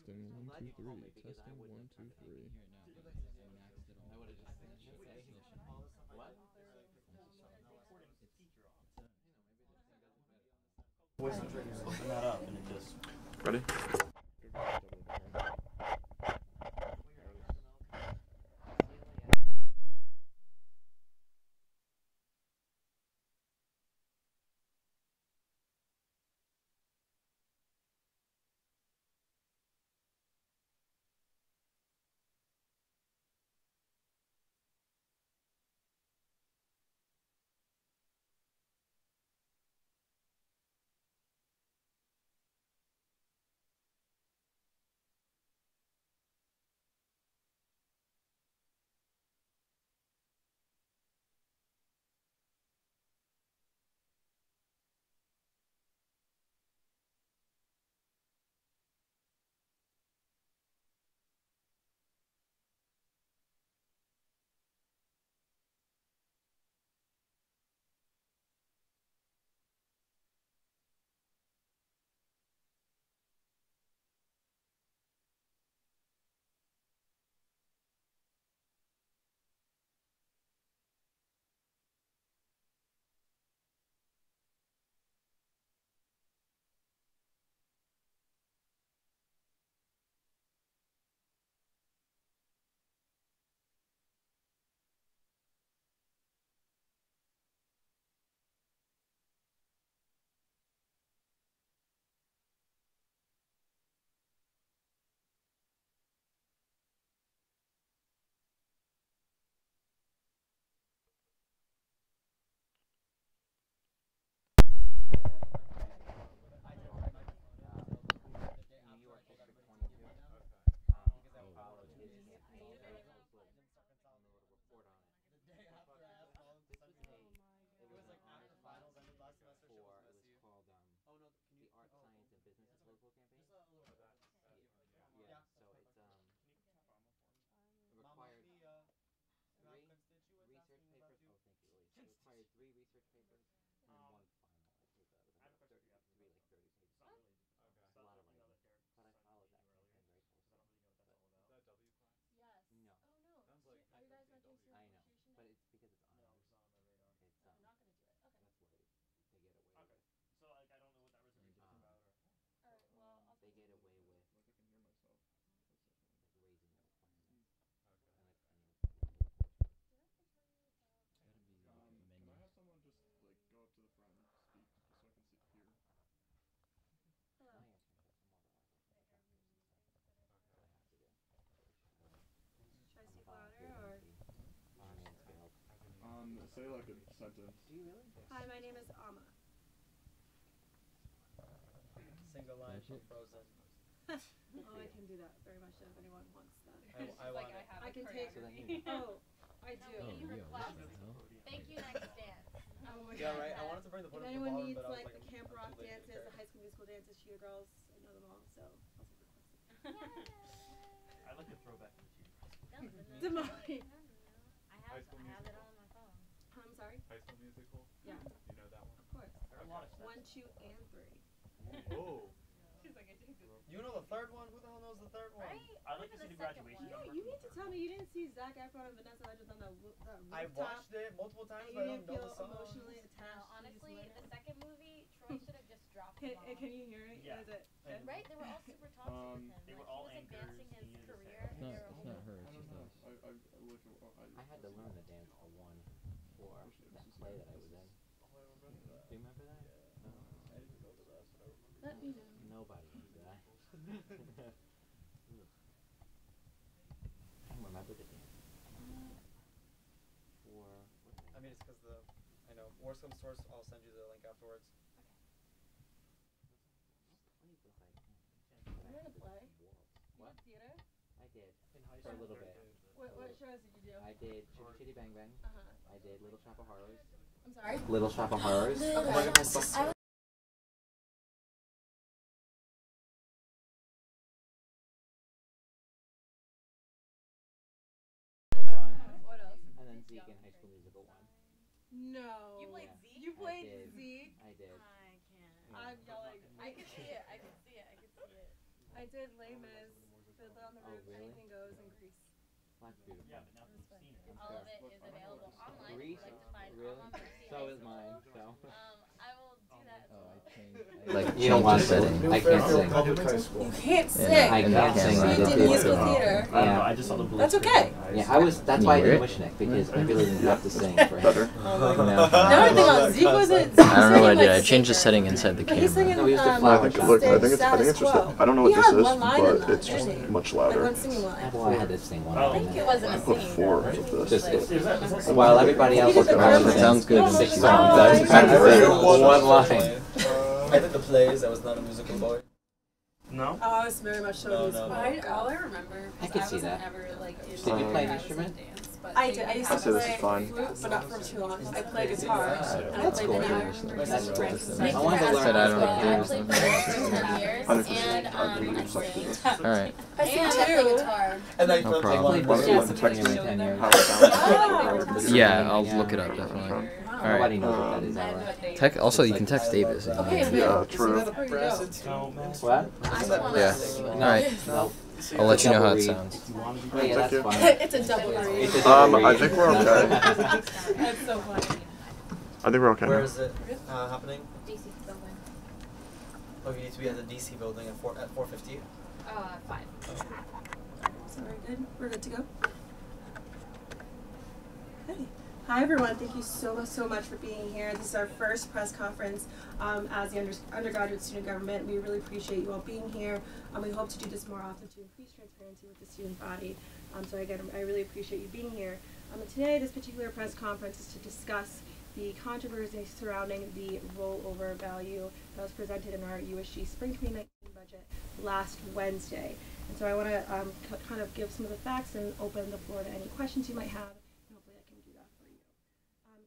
Testing I'm 1 glad 2 you called 3. me because I Testing wouldn't 1 have 2 kind of 3. Here now, but I maxed it all. I would have just said what? Voice and triggers open that up and it just Ready? New York District 22. I followed his campaign very closely. I'm a little report on it. This was it was an honors class for, it was called the Art, Science, and Business of Political Campaigns. Yeah, so it's it required three research papers. Oh, thank you, Elise. It required three research papers and then one final paper that was about 30, to be like 30 pages long. It's a lot of writing, but I followed that campaign very closely. But Yes. no, Oh no. Are you guys not doing student I know, appreciation but day? it's because it's honors. It's You're not gonna do it. Okay. that's what they get away with. Um, Alright, well I'll they talk to get you. away with Like I can hear myself. like raising the requirements and like any level of coursework. Did I ever tell you about It's gotta be Can menu. I have someone just like go up to the front and speak just so I can hear? Hello. My internships are more relaxed with the chapters and stuff that I have to do for the shadowing. Should I I'm a speak louder volunteer or? mentee for Mansfield. Say like a sentence. Do you really? Hi, my name is Amma. single line That's from it? Frozen. Oh, I can do that very much if anyone wants that. I want it. I can take. So then you Oh, I do. Oh, you yo, what request. the hell? Thank you, next dance. Oh my Yeah, god. right. I wanted to bring the If podium to the anyone ballroom, needs but I was like like, the Camp I'm Rock too lazy to dances, carry. the High School Musical dances, Cheer Girls, I know them all, so I'll take requests. I like the throwback to the cheating. Damari. I have it on my phone. I'm sorry? High School Musical? Yeah. You know that one? Of course. There are a lot of steps. 1, 2, and 3. Oh. You know the third one? Who the hell knows the third one? Right? I like to see the graduation Yeah, number. you need to tell me you didn't see Zac Efron and Vanessa Hudgens on the rooftop. I watched it multiple times, and but I you don't didn't know feel the song. emotionally No, attached. honestly, to the second movie, Troy should have just dropped him off. Can you hear it? Yeah. Is it good? Right? They were all super toxic with him. They Like, were all he was anchors, advancing he his needed to career, say and No, they were it's not her, I it's don't just know. us. I had to learn the dance for one for that play that I was in. Do you remember that? No. I didn't know the rest, but I remember. Let me know. Nobody knows that. I don't remember the dance. For what did I mean, it's because I know. Worst comes to worst, I'll send you the link afterwards. Plays was like You're in a play? What? Theater? I did. In high For a school. little bit. What shows did you do? I did Chitty Chitty Bang Bang. Uh-huh. I did Little Shop of Horrors. I'm sorry? Little Shop of Horrors. Oh my goodness. What else? And then Zeke in High School Musical 1. No. You played Yeah. Zeke? You played I did. Zeke? I did. I can't. Yeah. I'm yelling. I can see it. I can see it. I can see it. I did Les Mis, Fiddler on the Oh, Roof, really? Anything Goes, and Grease. That's beautiful. Yeah, but now that you've seen it. All of it is available online. If Grease, you'd like to find really? all of their scenes. So is mine. So. I will do that as Oh, well. I changed. Like I you don't want changed the setting. I can't sing. Public high school. You can't Yeah, sing. I in the can't sing. camera. You did musical theater. I don't know. Yeah. I just saw the blue. That's screen. okay. Yeah, I was. That's Can why I you did hear it? Wishneck because I really didn't have to sing for him. Better. Now No. I think about Zeke wasn't. I don't know what I did. I changed the setting inside the But he's camera. singing, No, we used to I flowers. think, look, I think it's Status just Quo. I don't know He what had this is, one line in but that, it's just didn't he? much Like louder. one singing line. Well, I had to sing one. Oh. I think it wasn't I a put scene. 4 right? of Just this. Is that while everybody else was He did the around. perfect. It sounds good. Six Six songs. songs. I That's had to pretty sing good. one line. I did the plays. I was not a musical boy. No. Oh, I was very much so No, musical. no. All I remember I is could I see wasn't that. ever like in Did you play an I was in instrument? dance, but I they did. I would used have, to say this is play fine. flute, but not for too long. I play That's guitar and I That's play cool. video. That's cool. Thank I you wanted for to learn asking Said I as don't well. do I this played stuff. for 10 years, 100%. and I'd be I just like sing. this. All right. I sing And I play too. guitar. And then No play problem. one. What Yeah, what the text something is, in 10 years. how it sounds. Yeah, I'll look it up definitely. All Nobody right. knows what that is. Alex. Tech. Also, you can text Davis. if you Okay, need. Yeah, wait. true. There you go. No, man. What? I just wanna Yeah. see All what right. it is. No. I'll let you know how it Double sounds. You want to be Oh, yeah, that's Thank you. fine. It's a double read. It's a double I read. think we're okay. That's so funny. I think we're okay Where now. is it happening? DC building. Oh, you need to be at the DC building at 4:50. 5. So we're good? We're good to go? Okay. Hi everyone, thank you so much for being here. This is our first press conference as the undergraduate student government. We really appreciate you all being here. We hope to do this more often to increase transparency with the student body. So again, I really appreciate you being here. And today, this particular press conference is to discuss the controversy surrounding the rollover value that was presented in our USG Spring 2019 budget last Wednesday. And so I want to kind of give some of the facts and open the floor to any questions you might have. And hopefully I can do that for you.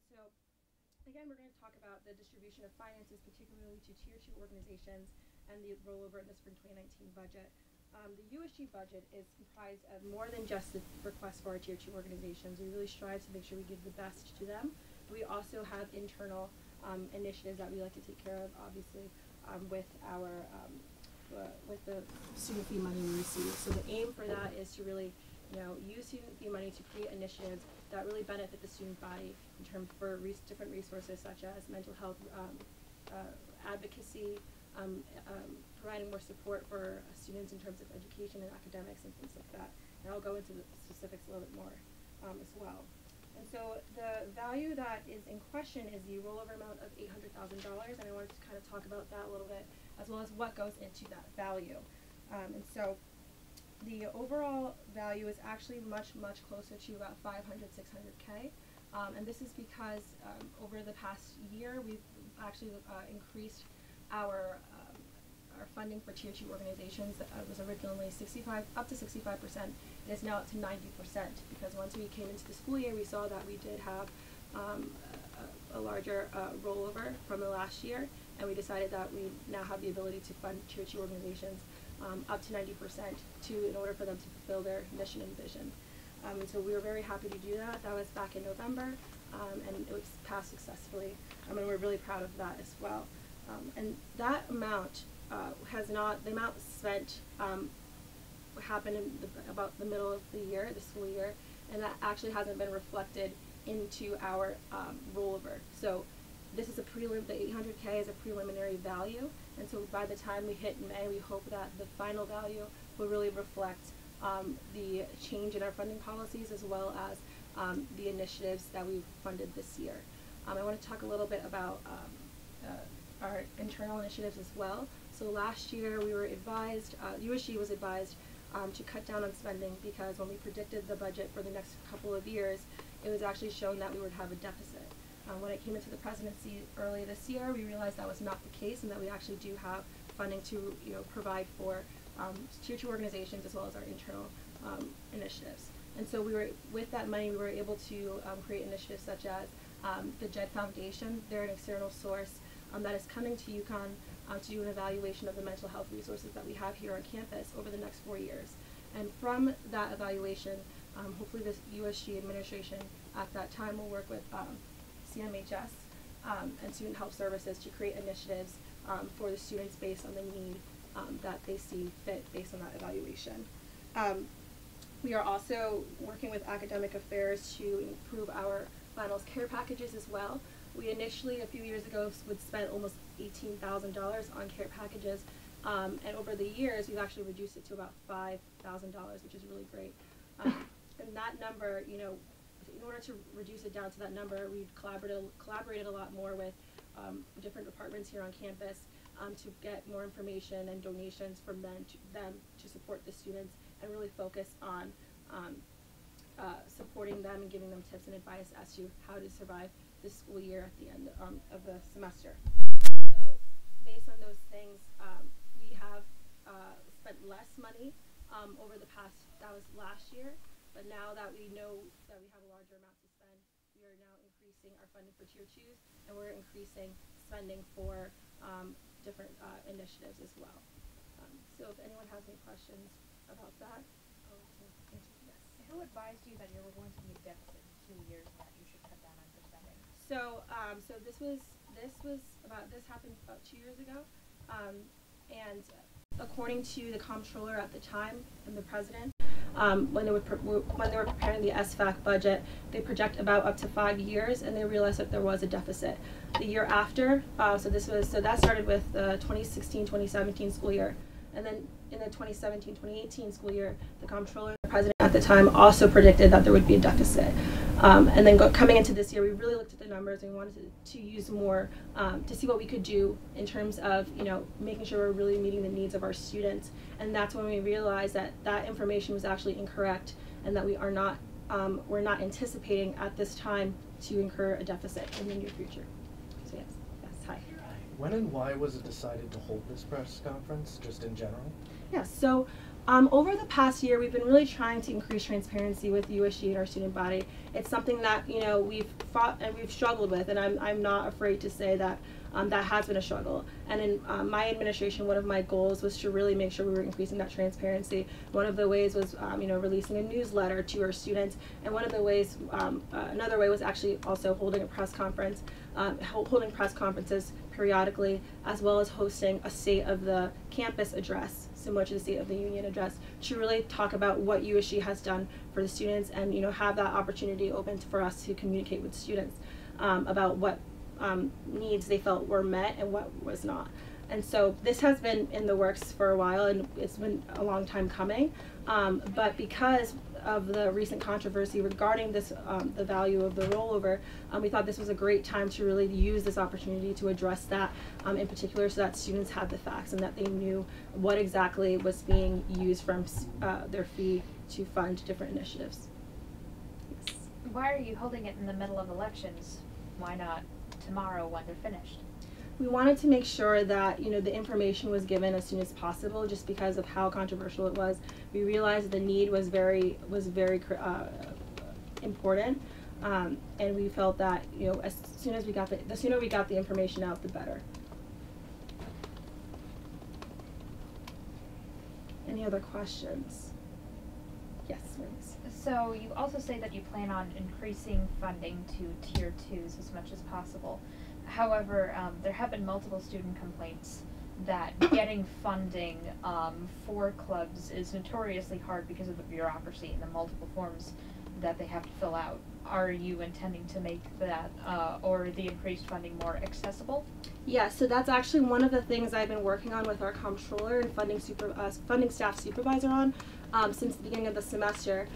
So again, we're going to talk about the distribution of finances, particularly to Tier 2 organizations and the rollover in the Spring 2019 budget. The USG budget is comprised of more than just the request for our Tier 2 organizations. We really strive to make sure we give the best to them. We also have internal initiatives that we like to take care of, obviously, with our with the student fee money we receive. So the aim for that is to really, use student fee money to create initiatives that really benefit the student body in terms for different resources such as mental health advocacy, providing more support for students in terms of education and academics and things like that. And I'll go into the specifics a little bit more as well. And so the value that is in question is the rollover amount of $800,000, and I wanted to kind of talk about that a little bit, as well as what goes into that value. And so the overall value is actually much closer to about 500, 600K. And this is because over the past year, we've actually increased our funding for Tier 2 organizations. That was originally up to 65%. It is now up to 90%, because once we came into the school year, we saw that we did have a larger rollover from the last year, and we decided that we now have the ability to fund Tier 2 organizations up to 90% in order for them to fulfill their mission and vision. And so we were very happy to do that. That was back in November, and it was passed successly, and we're really proud of that as well. And that amount the amount spent happened in about the middle of the year, the school year, and that actually hasn't been reflected into our rollover. So this is the 800K is a preliminary value, and so by the time we hit May, we hope that the final value will really reflect the change in our funding policies, as well as the initiatives that we've funded this year. I want to talk a little bit about our internal initiatives as well. So last year we were advised, USG was advised to cut down on spending, because when we predicted the budget for the next couple of years, it was actually shown that we would have a deficit. When I came into the presidency early this year, we realized that was not the case, and that we actually do have funding to provide for Tier 2 organizations as well as our internal initiatives. And so with that money, we were able to create initiatives such as the JED Foundation. They're an external source that is coming to UCONN to do an evaluation of the mental health resources that we have here on campus over the next 4 years. And from that evaluation, hopefully the USG administration at that time will work with CMHS and Student Health Services to create initiatives for the students based on the need that they see fit based on that evaluation. We are also working with academic affairs to improve our finals care packages as well. We initially, a few years ago, would spend almost $18,000 on care packages, and over the years, we've actually reduced it to about $5,000, which is really great. And that number, you know, in order to reduce it down to that number, we've collaborated a lot more with different departments here on campus to get more information and donations from them to support the students and really focus on supporting them and giving them tips and advice as to how to survive this school year at the end of the semester. So based on those things, we have spent less money over the past, that was last year, but now that we know that we have a larger amount to spend, we are now increasing our funding for Tier 2s, and we're increasing spending for different initiatives as well. So if anyone has any questions about that, I'll answer. Yes. Who advised you that you were going to be a deficit in 2 years and that you should cut down on your spending? So, so this happened about 2 years ago, and according to the comptroller at the time and the president, when they were preparing the SFAC budget, they project about up to 5 years, and they realized that there was a deficit. The year after, so that started with the 2016-2017 school year, and then in the 2017-2018 school year, the comptroller and the president at the time also predicted that there would be a deficit. And then coming into this year, we really looked at the numbers and we wanted to use more to see what we could do in terms of, you know, making sure we're really meeting the needs of our students. And that's when we realized that that information was actually incorrect and that we're not anticipating at this time to incur a deficit in the near future. So yes, hi. When and why was it decided to hold this press conference, just in general? Yes, so over the past year, we've been really trying to increase transparency with USG and our student body. It's something that, you know, we've fought and we've struggled with, and I'm not afraid to say that that has been a struggle. And in my administration, one of my goals was to really make sure we were increasing that transparency. One of the ways was, you know, releasing a newsletter to our students, and one of the ways, another way was actually also holding a press conference, holding press conferences periodically, as well as hosting a State of the Campus address, similar to the State of the Union address, to really talk about what USG has done for the students, and, you know, have that opportunity open for us to communicate with students about what needs they felt were met and what was not. And so this has been in the works for a while, and it's been a long time coming. But because of the recent controversy regarding this, the value of the rollover, we thought this was a great time to really use this opportunity to address that in particular, so that students had the facts and that they knew what exactly was being used from their fee to fund different initiatives. Yes. Why are you holding it in the middle of elections? Why not tomorrow when they're finished? We wanted to make sure that, you know, the information was given as soon as possible, just because of how controversial it was. We realized the need was very important, and we felt that, you know, as soon as the sooner we got the information out, the better. Any other questions? Yes, Maurice. So you also say that you plan on increasing funding to Tier 2s as much as possible. However, there have been multiple student complaints that getting funding for clubs is notoriously hard because of the bureaucracy and the multiple forms that they have to fill out. Are you intending to make that or the increased funding more accessible? Yeah, so that's actually one of the things I've been working on with our comptroller and funding staff supervisor on since the beginning of the semester.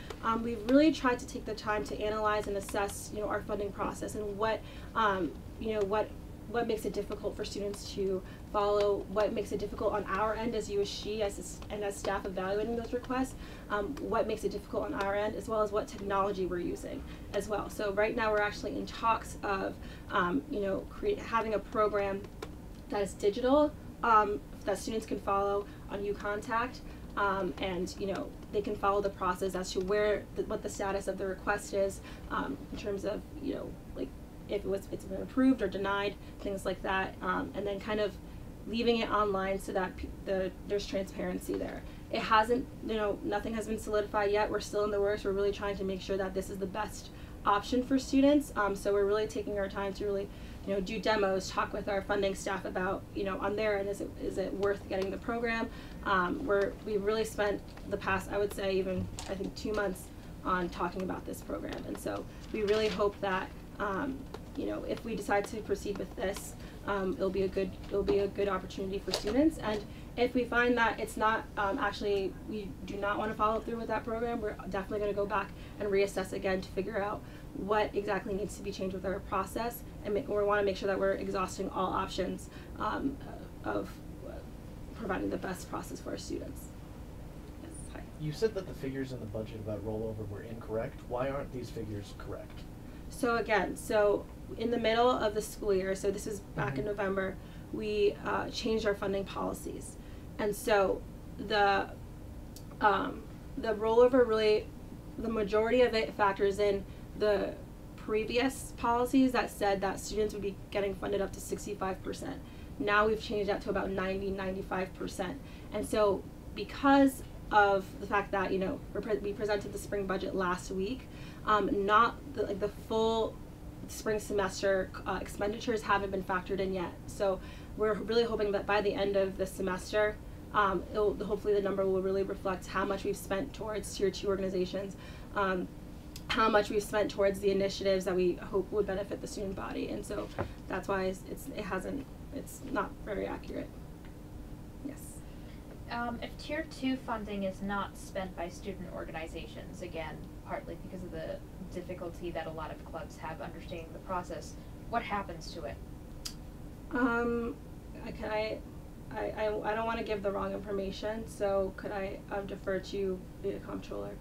We've really tried to take the time to analyze and assess, you know, our funding process and what you know, what makes it difficult for students to follow, what makes it difficult on our end as USG and as staff evaluating those requests, what makes it difficult on our end, as well as what technology we're using as well. So right now we're actually in talks of you know, having a program that is digital, that students can follow on UCONN, and, you know, they can follow the process as to what the status of the request is, in terms of, you know, like if it's been approved or denied, things like that, and then kind of leaving it online so that there's transparency there. It hasn't, you know, nothing has been solidified yet. We're still in the works. We're really trying to make sure that this is the best option for students. So we're really taking our time to really do demos, talk with our funding staff about, on their end, is it worth getting the program? We've really spent the past, I would say, I think 2 months on talking about this program. And so we really hope that, if we decide to proceed with this, it'll be a good opportunity for students. And if we find that it's not, actually, we do not want to follow through with that program, we're definitely going to go back and reassess again to figure out what exactly needs to be changed with our process, and we want to make sure that we're exhausting all options of providing the best process for our students. Yes, hi. You said that the figures in the budget about rollover were incorrect. Why aren't these figures correct? So again, in the middle of the school year, so this is back in November, we changed our funding policies. And so the rollover really, the majority of it factors in the previous policies that said that students would be getting funded up to 65%. Now we've changed that to about 95%. And so because of the fact that, we presented the spring budget last week, not the full spring semester expenditures haven't been factored in yet. So we're really hoping that by the end of the semester, hopefully the number will really reflect how much we've spent towards Tier 2 organizations, how much we've spent towards the initiatives that we hope would benefit the student body. And so that's why it's not very accurate. Yes. If Tier 2 funding is not spent by student organizations, again, partly because of the difficulty that a lot of clubs have understanding the process, what happens to it? I don't want to give the wrong information, so could I defer to the comptroller?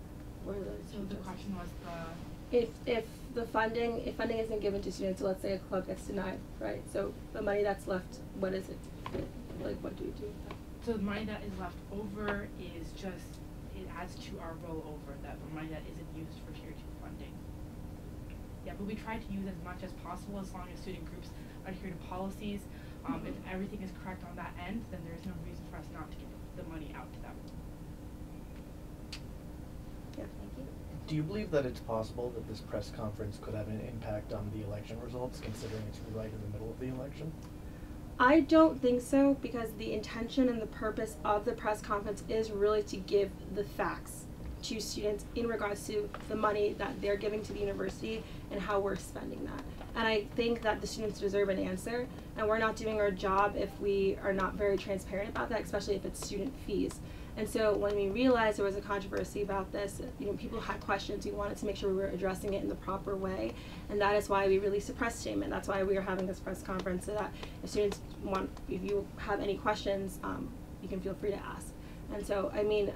So the question was if funding isn't given to students, so let's say a club gets denied, right? So the money that's left, what is it? Like, what do we do with that? So the money that is left over is just, it adds to our rollover, that the money that isn't used for Tier 2 funding. Yeah, but we try to use as much as possible as long as student groups adhere to policies. If everything is correct on that end, then there is no reason for us not to give the money out to them. Yeah, thank you. Do you believe that it's possible that this press conference could have an impact on the election results, considering it's right in the middle of the election? I don't think so, because the intention and the purpose of the press conference is really to give the facts to students in regards to the money that they're giving to the university and how we're spending that. And I think that the students deserve an answer, and we're not doing our job if we are not very transparent about that, especially if it's student fees. And so when we realized there was a controversy about this, people had questions. We wanted to make sure we were addressing it in the proper way, and that is why we released a press statement. That's why we are having this press conference, so that if you have any questions, you can feel free to ask. And so, I mean,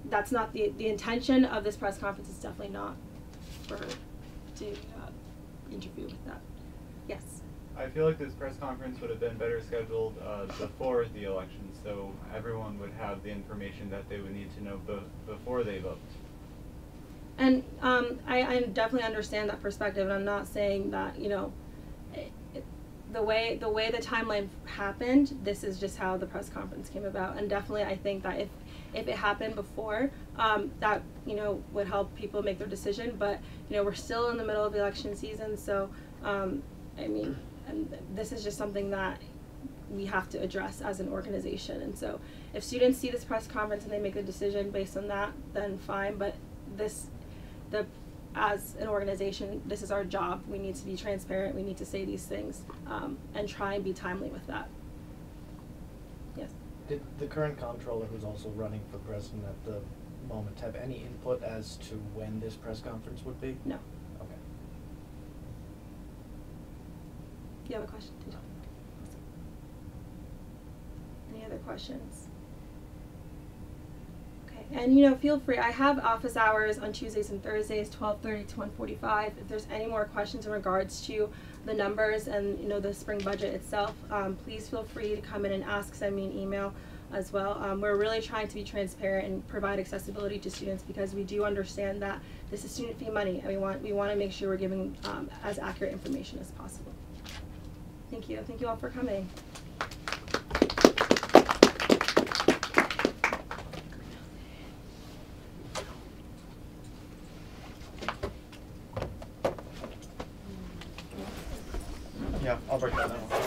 that's not the intention of this press conference. Is definitely not to interview with that. Yes. I feel like this press conference would have been better scheduled before the election, so everyone would have the information that they would need to know before they vote. And I definitely understand that perspective, and I'm not saying that, the way the timeline happened, this is just how the press conference came about. And definitely I think that if it happened before, that would help people make their decision. But we're still in the middle of the election season, so I mean, and this is just something that we have to address as an organization. And so if students see this press conference and they make a decision based on that, then fine. But as an organization, this is our job. We need to be transparent. We need to say these things and try and be timely with that. Yes. Did the current comptroller, who's also running for president at the moment, have any input as to when this press conference would be? No. Okay. Do you have a question? Any other questions? Okay, and feel free. I have office hours on Tuesdays and Thursdays, 12:30 to 1:45. If there's any more questions in regards to the numbers and the spring budget itself, please feel free to come in and ask. Send me an email as well. We're really trying to be transparent and provide accessibility to students, because we do understand that this is student fee money, and we want to make sure we're giving as accurate information as possible. Thank you. Thank you all for coming. Yeah, I'll I'll break that down.